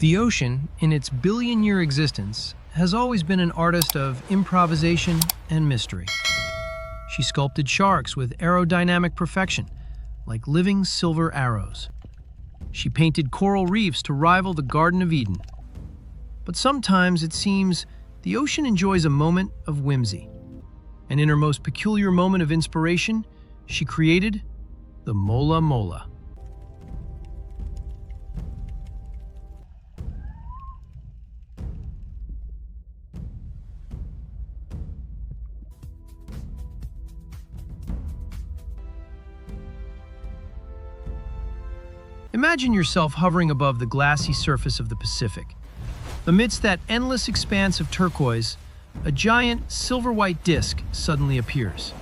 The ocean, in its billion-year existence, has always been an artist of improvisation and mystery. She sculpted sharks with aerodynamic perfection, like living silver arrows. She painted coral reefs to rival the Garden of Eden. But sometimes it seems the ocean enjoys a moment of whimsy. And in her most peculiar moment of inspiration, she created the Mola Mola. Imagine yourself hovering above the glassy surface of the Pacific. Amidst that endless expanse of turquoise, a giant silver-white disk suddenly appears.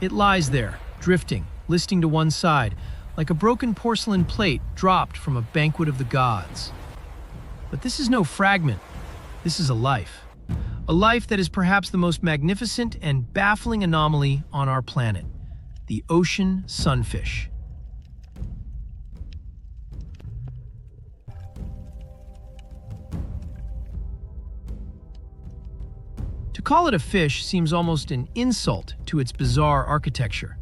It lies there, drifting, listing to one side, like a broken porcelain plate dropped from a banquet of the gods. But this is no fragment. This is a life. A life that is perhaps the most magnificent and baffling anomaly on our planet, the ocean sunfish. To call it a fish seems almost an insult to its bizarre architecture.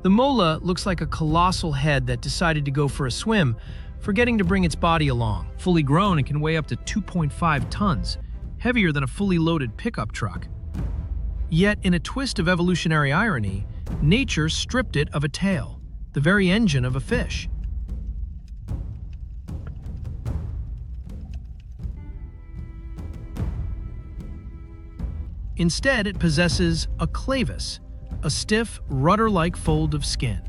The mola looks like a colossal head that decided to go for a swim, forgetting to bring its body along. Fully grown, it can weigh up to 2.5 tons, heavier than a fully loaded pickup truck. Yet, in a twist of evolutionary irony, nature stripped it of a tail, the very engine of a fish. Instead, it possesses a clavus, a stiff, rudder-like fold of skin.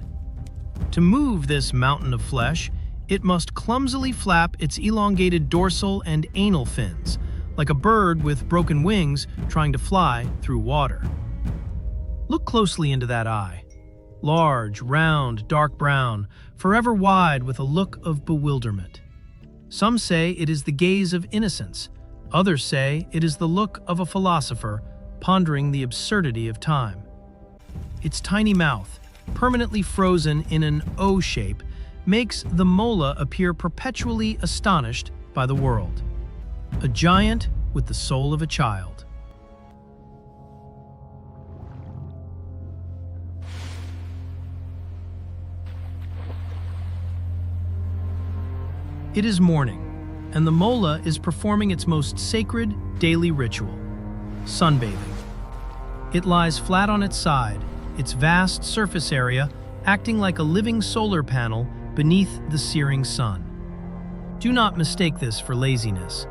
To move this mountain of flesh, it must clumsily flap its elongated dorsal and anal fins, like a bird with broken wings trying to fly through water. Look closely into that eye. Large, round, dark brown, forever wide with a look of bewilderment. Some say it is the gaze of innocence. Others say it is the look of a philosopher pondering the absurdity of time. Its tiny mouth, permanently frozen in an O shape, makes the mola appear perpetually astonished by the world. A giant with the soul of a child. It is morning, and the mola is performing its most sacred daily ritual, sunbathing. It lies flat on its side, its vast surface area acting like a living solar panel beneath the searing sun. Do not mistake this for laziness.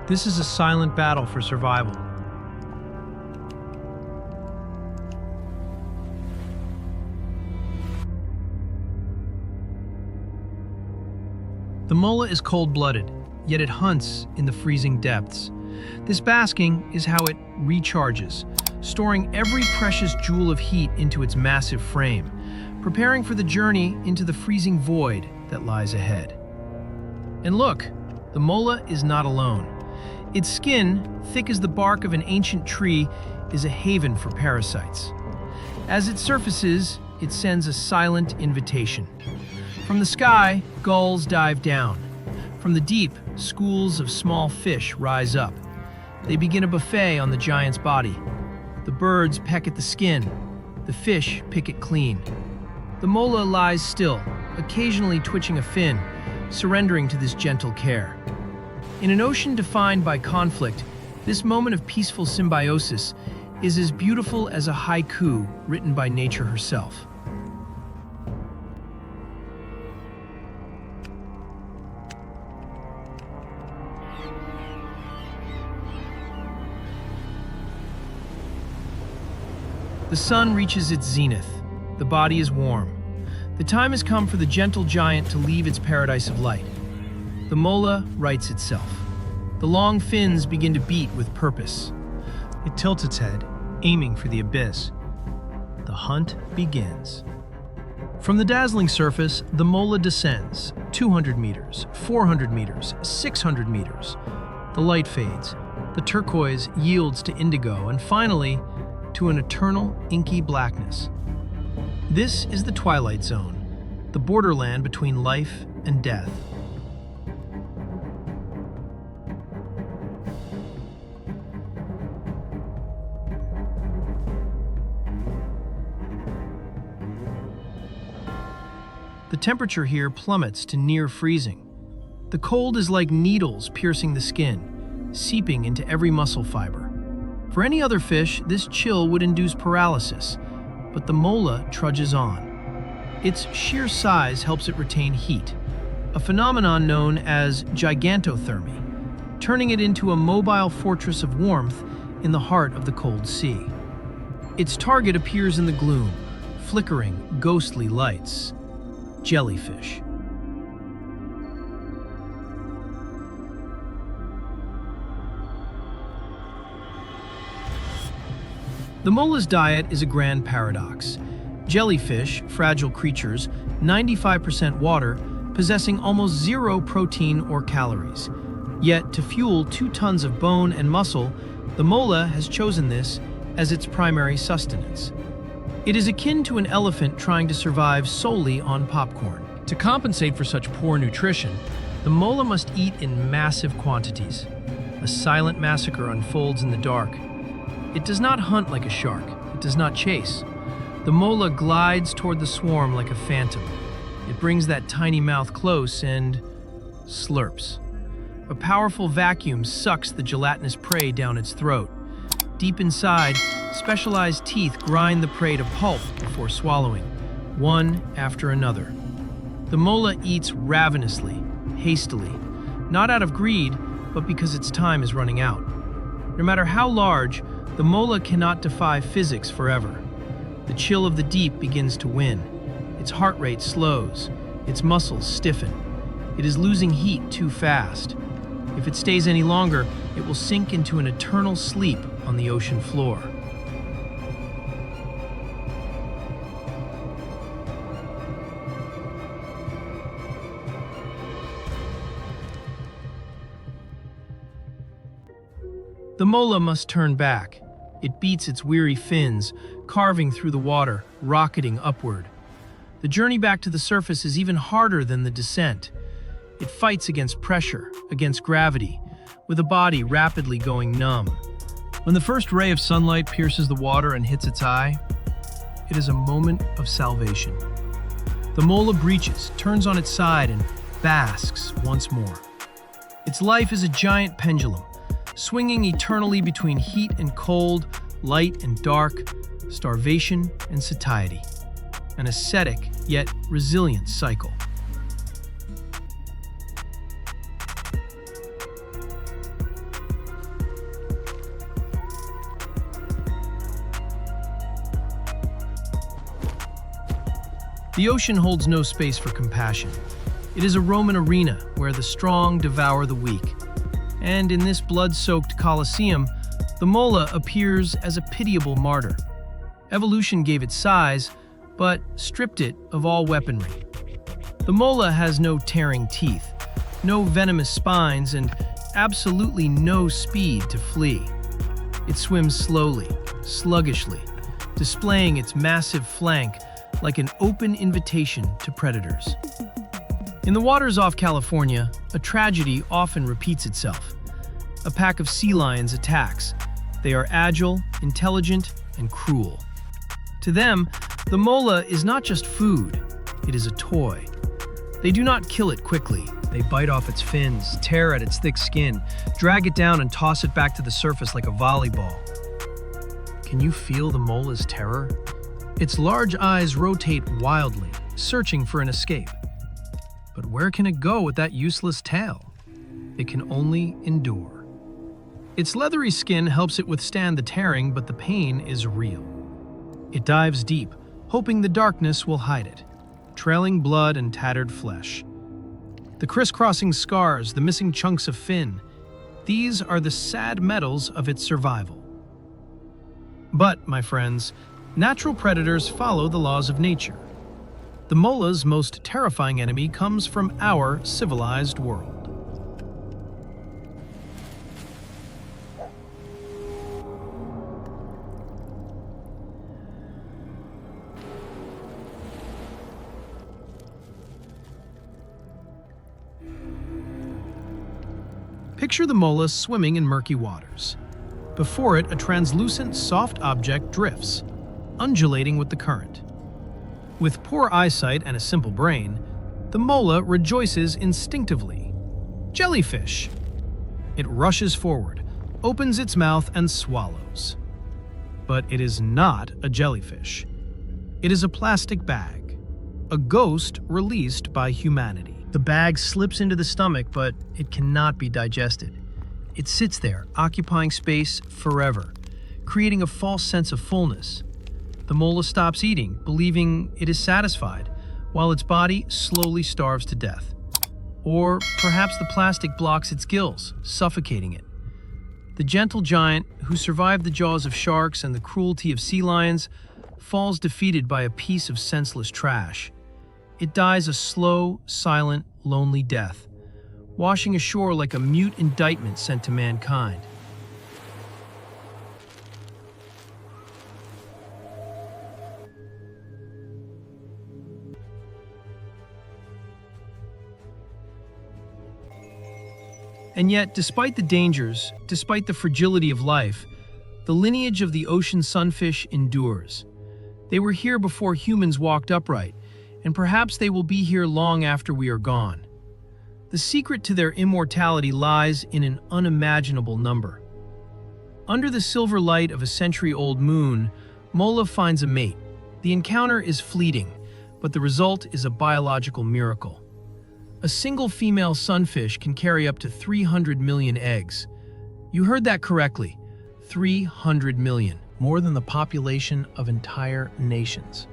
This is a silent battle for survival. The mola is cold-blooded, yet it hunts in the freezing depths. This basking is how it recharges, storing every precious joule of heat into its massive frame, preparing for the journey into the freezing void that lies ahead. And look, the mola is not alone. Its skin, thick as the bark of an ancient tree, is a haven for parasites. As it surfaces, it sends a silent invitation. From the sky, gulls dive down. From the deep, schools of small fish rise up. They begin a buffet on the giant's body. The birds peck at the skin. The fish pick it clean. The mola lies still, occasionally twitching a fin, surrendering to this gentle care. In an ocean defined by conflict, this moment of peaceful symbiosis is as beautiful as a haiku written by nature herself. The sun reaches its zenith. The body is warm. The time has come for the gentle giant to leave its paradise of light. The mola rights itself. The long fins begin to beat with purpose. It tilts its head, aiming for the abyss. The hunt begins. From the dazzling surface, the mola descends, 200 meters, 400 meters, 600 meters. The light fades. The turquoise yields to indigo, and finally, to an eternal, inky blackness. This is the twilight zone, the borderland between life and death. The temperature here plummets to near freezing. The cold is like needles piercing the skin, seeping into every muscle fiber. For any other fish, this chill would induce paralysis, but the mola trudges on. Its sheer size helps it retain heat, a phenomenon known as gigantothermy, turning it into a mobile fortress of warmth in the heart of the cold sea. Its target appears in the gloom, flickering, ghostly lights. Jellyfish. The mola's diet is a grand paradox. Jellyfish, fragile creatures, 95% water, possessing almost zero protein or calories. Yet, to fuel 2 tons of bone and muscle, the mola has chosen this as its primary sustenance. It is akin to an elephant trying to survive solely on popcorn. To compensate for such poor nutrition, the mola must eat in massive quantities. A silent massacre unfolds in the dark. It does not hunt like a shark. It does not chase. The mola glides toward the swarm like a phantom. It brings that tiny mouth close and slurps. A powerful vacuum sucks the gelatinous prey down its throat. Deep inside, specialized teeth grind the prey to pulp before swallowing, one after another. The mola eats ravenously, hastily, not out of greed, but because its time is running out. No matter how large, the mola cannot defy physics forever. The chill of the deep begins to win. Its heart rate slows. Its muscles stiffen. It is losing heat too fast. If it stays any longer, it will sink into an eternal sleep on the ocean floor. The mola must turn back. It beats its weary fins, carving through the water, rocketing upward. The journey back to the surface is even harder than the descent. It fights against pressure, against gravity, with a body rapidly going numb. When the first ray of sunlight pierces the water and hits its eye, it is a moment of salvation. The mola breaches, turns on its side, and basks once more. Its life is a giant pendulum, swinging eternally between heat and cold, light and dark, starvation and satiety. An ascetic yet resilient cycle. The ocean holds no space for compassion. It is a Roman arena where the strong devour the weak. And in this blood-soaked Colosseum, the mola appears as a pitiable martyr. Evolution gave it size, but stripped it of all weaponry. The mola has no tearing teeth, no venomous spines, and absolutely no speed to flee. It swims slowly, sluggishly, displaying its massive flank like an open invitation to predators. In the waters off California, a tragedy often repeats itself. A pack of sea lions attacks. They are agile, intelligent, and cruel. To them, the mola is not just food, it is a toy. They do not kill it quickly. They bite off its fins, tear at its thick skin, drag it down and toss it back to the surface like a volleyball. Can you feel the mola's terror? Its large eyes rotate wildly, searching for an escape. But where can it go with that useless tail? It can only endure. Its leathery skin helps it withstand the tearing, but the pain is real. It dives deep, hoping the darkness will hide it, trailing blood and tattered flesh. The crisscrossing scars, the missing chunks of fin, these are the sad medals of its survival. But, my friends, natural predators follow the laws of nature. The mola's most terrifying enemy comes from our civilized world. Picture the mola swimming in murky waters. Before it, a translucent, soft object drifts, undulating with the current. With poor eyesight and a simple brain, The mola rejoices instinctively. Jellyfish. It rushes forward, opens its mouth, and swallows. But it is not a jellyfish. It is a plastic bag, a ghost released by humanity. The bag slips into the stomach, but it cannot be digested. It sits there, occupying space forever, creating a false sense of fullness. The mola stops eating, believing it is satisfied, while its body slowly starves to death. Or perhaps the plastic blocks its gills, suffocating it. The gentle giant, who survived the jaws of sharks and the cruelty of sea lions, falls defeated by a piece of senseless trash. It dies a slow, silent, lonely death, washing ashore like a mute indictment sent to mankind. And yet, despite the dangers, despite the fragility of life, the lineage of the ocean sunfish endures. They were here before humans walked upright, and perhaps they will be here long after we are gone. The secret to their immortality lies in an unimaginable number. Under the silver light of a century-old moon, Mola finds a mate. The encounter is fleeting, but the result is a biological miracle. A single female sunfish can carry up to 300 million eggs. You heard that correctly, 300 million, more than the population of entire nations.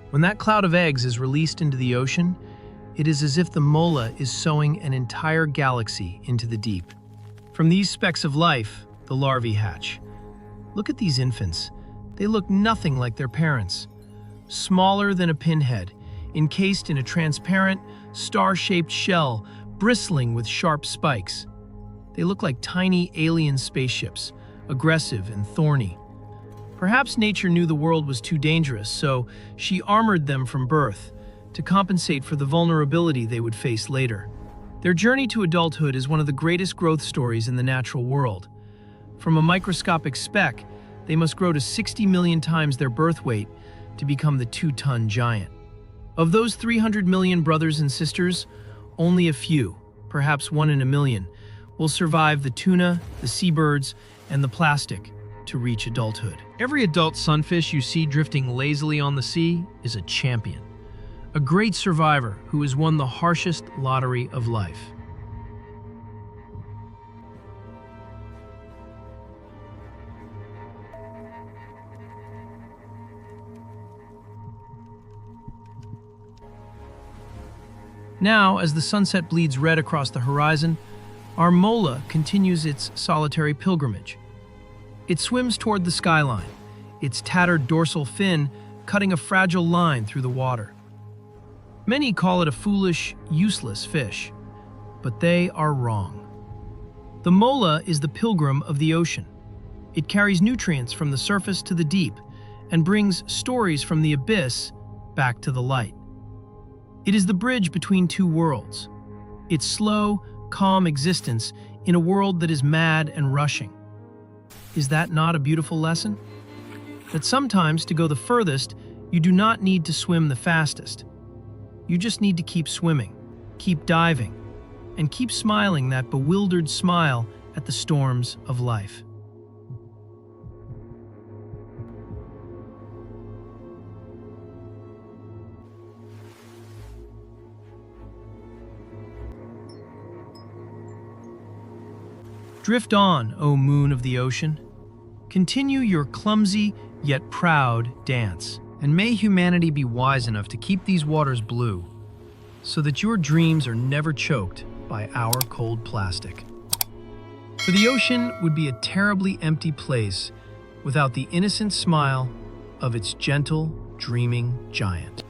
When that cloud of eggs is released into the ocean, it is as if the mola is sowing an entire galaxy into the deep. From these specks of life, the larvae hatch. Look at these infants. They look nothing like their parents. Smaller than a pinhead, encased in a transparent, star-shaped shell, bristling with sharp spikes. They look like tiny alien spaceships, aggressive and thorny. Perhaps nature knew the world was too dangerous, so she armored them from birth, to compensate for the vulnerability they would face later. Their journey to adulthood is one of the greatest growth stories in the natural world. From a microscopic speck, they must grow to 60 million times their birth weight to become the 2-ton giant. Of those 300 million brothers and sisters, only a few, perhaps 1 in a million, will survive the tuna, the seabirds, and the plastic to reach adulthood. Every adult sunfish you see drifting lazily on the sea is a champion. A great survivor who has won the harshest lottery of life. Now, as the sunset bleeds red across the horizon, our mola continues its solitary pilgrimage. It swims toward the skyline, its tattered dorsal fin cutting a fragile line through the water. Many call it a foolish, useless fish, but they are wrong. The mola is the pilgrim of the ocean. It carries nutrients from the surface to the deep and brings stories from the abyss back to the light. It is the bridge between two worlds, its slow, calm existence in a world that is mad and rushing. Is that not a beautiful lesson? That sometimes, to go the furthest, you do not need to swim the fastest. You just need to keep swimming, keep diving, and keep smiling that bewildered smile at the storms of life. Drift on, O moon of the ocean. Continue your clumsy yet proud dance. And may humanity be wise enough to keep these waters blue, so that your dreams are never choked by our cold plastic. For the ocean would be a terribly empty place without the innocent smile of its gentle, dreaming giant.